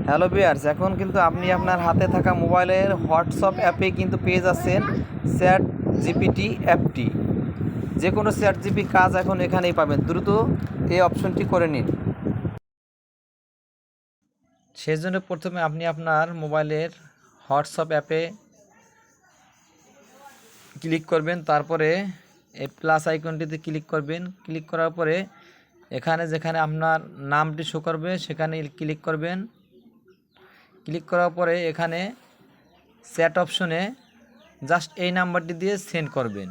Hello viewers, এখন কিন্তু আপনি আপনার হাতে থাকা মোবাইলের হোয়াটসঅ্যাপ অ্যাপে কিন্তু পেয়ে যাচ্ছেন চ্যাট জিপিটি অ্যাপটি। যে কোনো চ্যাট জিপি কাজ এখন এখানেই পাবেন। দ্রুত এই অপশনটি করে নিন। সেই জন্য প্রথমে আপনি আপনার মোবাইলের হোয়াটসঅ্যাপ অ্যাপে ক্লিক করবেন, তারপরে এই প্লাস আইকনটিতে ক্লিক করবেন। ক্লিক করার পরে এখানে যেখানে আপনার নামটি শো করবে সেখানে ক্লিক করবেন। ক্লিক করার পরে এখানে চ্যাট অপশনে জাস্ট এই নাম্বারটি দিয়ে সেন্ড করবেন।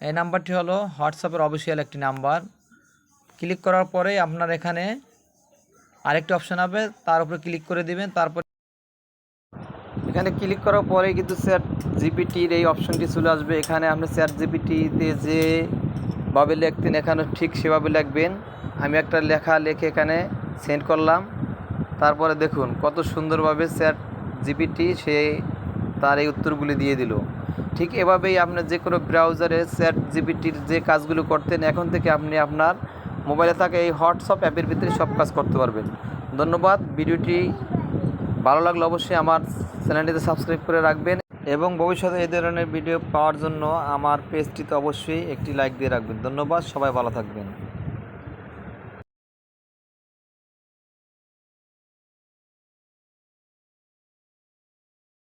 এই নাম্বারটি হলো হোয়াটসঅ্যাপের অফিসিয়াল একটি নাম্বার। ক্লিক করার পরে আপনার এখানে আরেকটি অপশন হবে, তার উপরে ক্লিক করে দিবেন। তারপর এখানে ক্লিক করার পরে কিন্তু চ্যাট জিপিটির এই অপশনটি চলে আসবে। এখানে আপনি চ্যাট জিপিটিতে যেভাবে লিখতেন এখানে ঠিক সেভাবে লিখবেন। আমি একটা লেখা লিখে এখানে সেন্ড করলাম। তারপরে দেখুন কত সুন্দরভাবে চ্যাট জিপিটি সে তার এই উত্তরগুলি দিয়ে দিল। ঠিক এভাবেই আপনার যে কোনো ব্রাউজারে চ্যাট জিপিটির যে কাজগুলো করতেন এখন থেকে আপনি আপনার মোবাইলে থাকা এই হোয়াটসঅ্যাপ অ্যাপের ভিতরে সব কাজ করতে পারবেন। ধন্যবাদ। ভিডিওটি ভালো লাগলে অবশ্যই আমার চ্যানেলটিতে সাবস্ক্রাইব করে রাখবেন এবং ভবিষ্যতে এই ধরনের ভিডিও পাওয়ার জন্য আমার পেজটিতে অবশ্যই একটি লাইক দিয়ে রাখবেন। ধন্যবাদ। সবাই ভালো থাকবেন।